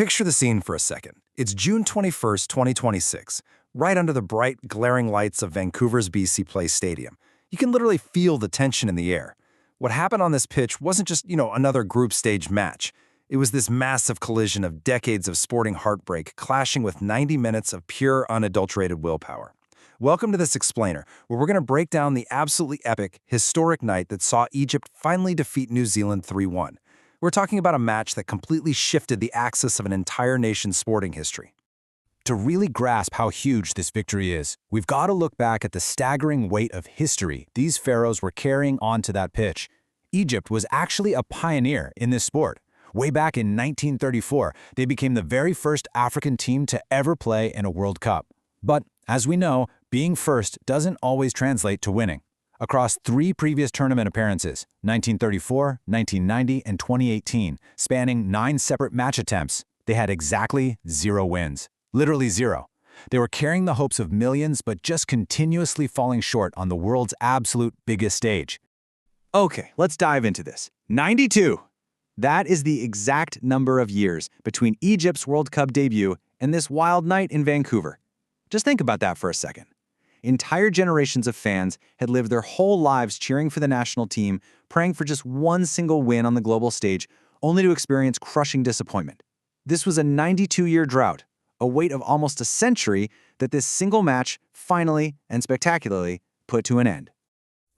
Picture the scene for a second. It's June 21st, 2026, right under the bright, glaring lights of Vancouver's BC Place Stadium. You can literally feel the tension in the air. What happened on this pitch wasn't just, another group stage match. It was this massive collision of decades of sporting heartbreak clashing with 90 minutes of pure, unadulterated willpower. Welcome to this explainer, where we're going to break down the absolutely epic, historic night that saw Egypt finally defeat New Zealand 3-1. We're talking about a match that completely shifted the axis of an entire nation's sporting history. To really grasp how huge this victory is, we've got to look back at the staggering weight of history these pharaohs were carrying onto that pitch. Egypt was actually a pioneer in this sport. Way back in 1934, they became the very first African team to ever play in a World Cup. But, as we know, being first doesn't always translate to winning. Across 3 previous tournament appearances, 1934, 1990, and 2018, spanning 9 separate match attempts, they had exactly 0 wins. Literally 0. They were carrying the hopes of millions but just continuously falling short on the world's absolute biggest stage. Okay, let's dive into this. 92! That is the exact number of years between Egypt's World Cup debut and this wild night in Vancouver. Just think about that for a second. Entire generations of fans had lived their whole lives cheering for the national team, praying for just one single win on the global stage, only to experience crushing disappointment. This was a 92-year drought, a wait of almost a century that this single match finally and spectacularly put to an end.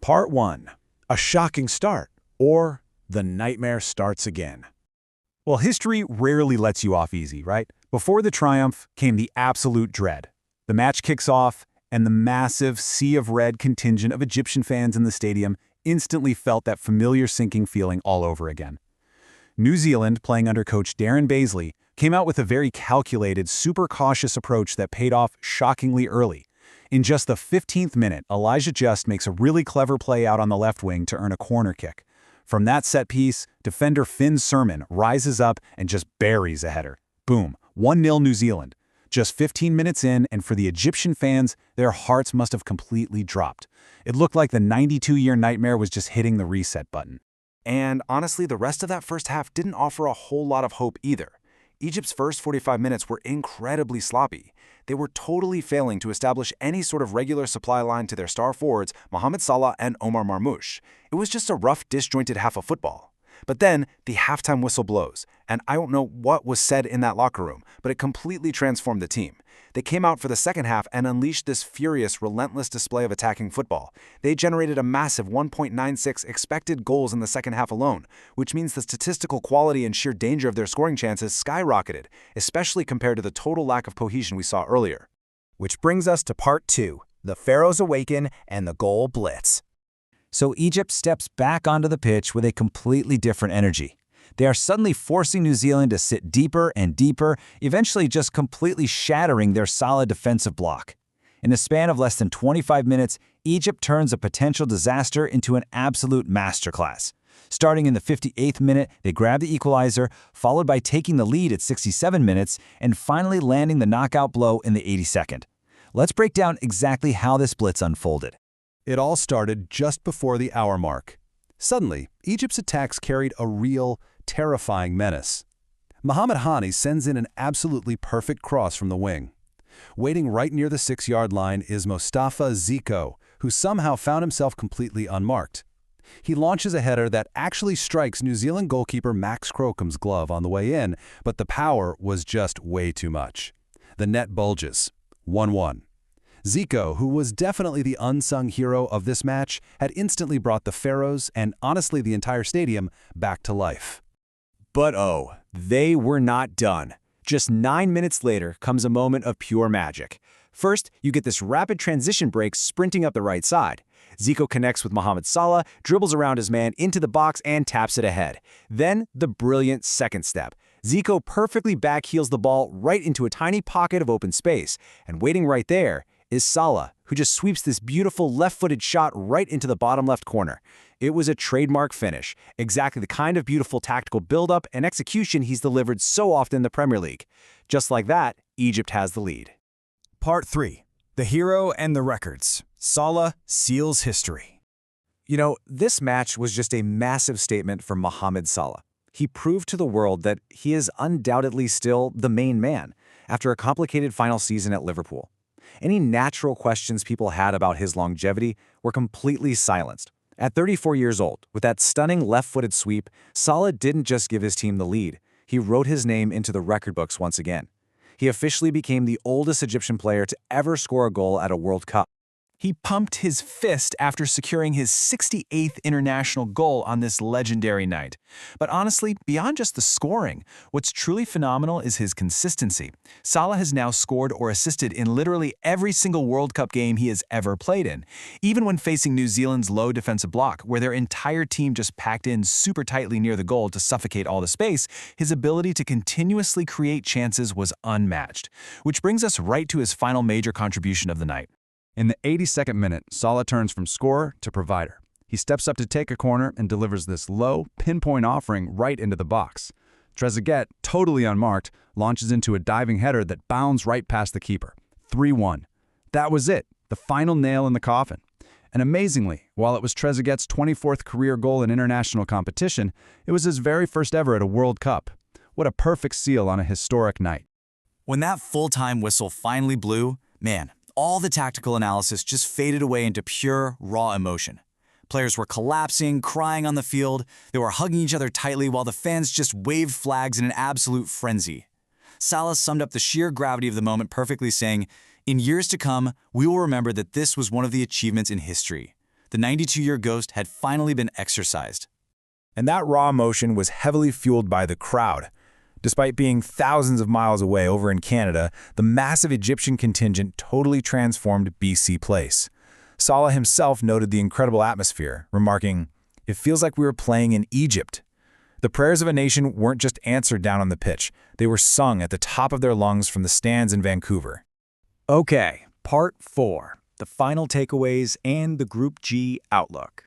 Part 1. A shocking start, or the nightmare starts again. Well, history rarely lets you off easy, right? Before the triumph came the absolute dread. The match kicks off, and the massive sea of red contingent of Egyptian fans in the stadium instantly felt that familiar sinking feeling all over again. New Zealand, playing under coach Darren Baisley, came out with a very calculated, super cautious approach that paid off shockingly early. In just the 15th minute, Elijah Just makes a really clever play out on the left wing to earn a corner kick. From that set piece, defender Finn Sermon rises up and just buries a header. Boom, 1-0 New Zealand. Just 15 minutes in, and for the Egyptian fans, their hearts must have completely dropped. It looked like the 92-year nightmare was just hitting the reset button. And honestly, the rest of that first half didn't offer a whole lot of hope either. Egypt's first 45 minutes were incredibly sloppy. They were totally failing to establish any sort of regular supply line to their star forwards, Mohamed Salah and Omar Marmoush. It was just a rough, disjointed half of football. But then, the halftime whistle blows, and I don't know what was said in that locker room, but it completely transformed the team. They came out for the second half and unleashed this furious, relentless display of attacking football. They generated a massive 1.96 expected goals in the second half alone, which means the statistical quality and sheer danger of their scoring chances skyrocketed, especially compared to the total lack of cohesion we saw earlier. Which brings us to part 2, the Pharaohs awaken and the goal blitz. So Egypt steps back onto the pitch with a completely different energy. They are suddenly forcing New Zealand to sit deeper and deeper, eventually just completely shattering their solid defensive block. In a span of less than 25 minutes, Egypt turns a potential disaster into an absolute masterclass. Starting in the 58th minute, they grab the equalizer, followed by taking the lead at 67 minutes, and finally landing the knockout blow in the 82nd. Let's break down exactly how this blitz unfolded. It all started just before the hour mark. Suddenly, Egypt's attacks carried a real, terrifying menace. Mohamed Hani sends in an absolutely perfect cross from the wing. Waiting right near the 6-yard line is Mostafa Ziko, who somehow found himself completely unmarked. He launches a header that actually strikes New Zealand goalkeeper Max Crocom's glove on the way in, but the power was just way too much. The net bulges. 1-1. Ziko, who was definitely the unsung hero of this match, had instantly brought the Pharaohs and honestly the entire stadium back to life. But oh, they were not done. Just 9 minutes later comes a moment of pure magic. First, you get this rapid transition break sprinting up the right side. Ziko connects with Mohamed Salah, dribbles around his man into the box and taps it ahead. Then, the brilliant second step. Ziko perfectly backheels the ball right into a tiny pocket of open space, and waiting right there is Salah, who just sweeps this beautiful left-footed shot right into the bottom left corner. It was a trademark finish, exactly the kind of beautiful tactical build-up and execution he's delivered so often in the Premier League. Just like that, Egypt has the lead. Part 3. The hero and the records. Salah seals history. You know, this match was just a massive statement from Mohamed Salah. He proved to the world that he is undoubtedly still the main man after a complicated final season at Liverpool. Any natural questions people had about his longevity were completely silenced. At 34 years old, with that stunning left-footed sweep, Salah didn't just give his team the lead. He wrote his name into the record books once again. He officially became the oldest Egyptian player to ever score a goal at a World Cup. He pumped his fist after securing his 68th international goal on this legendary night. But honestly, beyond just the scoring, what's truly phenomenal is his consistency. Salah has now scored or assisted in literally every single World Cup game he has ever played in. Even when facing New Zealand's low defensive block, where their entire team just packed in super tightly near the goal to suffocate all the space, his ability to continuously create chances was unmatched. Which brings us right to his final major contribution of the night. In the 82nd minute, Salah turns from scorer to provider. He steps up to take a corner and delivers this low, pinpoint offering right into the box. Trezeguet, totally unmarked, launches into a diving header that bounds right past the keeper. 3-1. That was it, the final nail in the coffin. And amazingly, while it was Trezeguet's 24th career goal in international competition, it was his very first ever at a World Cup. What a perfect seal on a historic night. When that full-time whistle finally blew, man, all the tactical analysis just faded away into pure, raw emotion. Players were collapsing, crying on the field. They were hugging each other tightly while the fans just waved flags in an absolute frenzy. Salah summed up the sheer gravity of the moment perfectly, saying, "In years to come, we will remember that this was one of the achievements in history. The 92-year ghost had finally been exorcised." And that raw emotion was heavily fueled by the crowd. Despite being thousands of miles away over in Canada, the massive Egyptian contingent totally transformed BC Place. Salah himself noted the incredible atmosphere, remarking, "It feels like we were playing in Egypt." The prayers of a nation weren't just answered down on the pitch. They were sung at the top of their lungs from the stands in Vancouver. Okay, part 4, the final takeaways and the Group G outlook.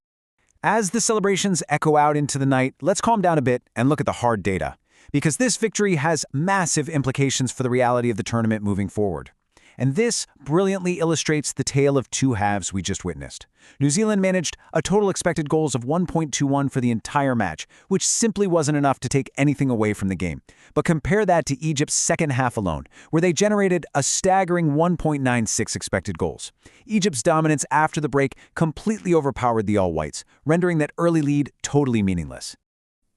As the celebrations echo out into the night, let's calm down a bit and look at the hard data, because this victory has massive implications for the reality of the tournament moving forward. And this brilliantly illustrates the tale of two halves we just witnessed. New Zealand managed a total expected goals of 1.21 for the entire match, which simply wasn't enough to take anything away from the game. But compare that to Egypt's second half alone, where they generated a staggering 1.96 expected goals. Egypt's dominance after the break completely overpowered the All-Whites, rendering that early lead totally meaningless.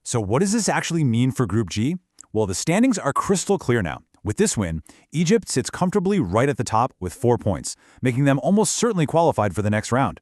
So what does this actually mean for Group G? Well, the standings are crystal clear now. With this win, Egypt sits comfortably right at the top with 4 points, making them almost certainly qualified for the next round.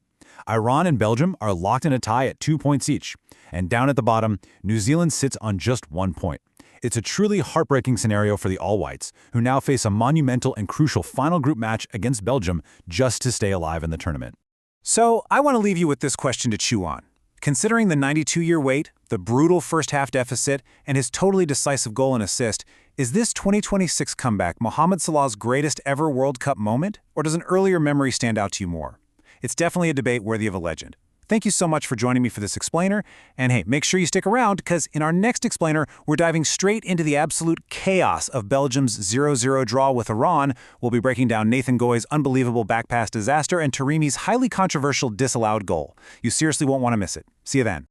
Iran and Belgium are locked in a tie at 2 points each. And down at the bottom, New Zealand sits on just 1 point. It's a truly heartbreaking scenario for the All-Whites, who now face a monumental and crucial final group match against Belgium just to stay alive in the tournament. So I want to leave you with this question to chew on. Considering the 92-year wait, the brutal first-half deficit, and his totally decisive goal and assist, is this 2026 comeback Mohamed Salah's greatest ever World Cup moment, or does an earlier memory stand out to you more? It's definitely a debate worthy of a legend. Thank you so much for joining me for this explainer, and hey, make sure you stick around, because in our next explainer, we're diving straight into the absolute chaos of Belgium's 0-0 draw with Iran. We'll be breaking down Nathan Goy's unbelievable back pass disaster and Taremi's highly controversial disallowed goal. You seriously won't want to miss it. See you then.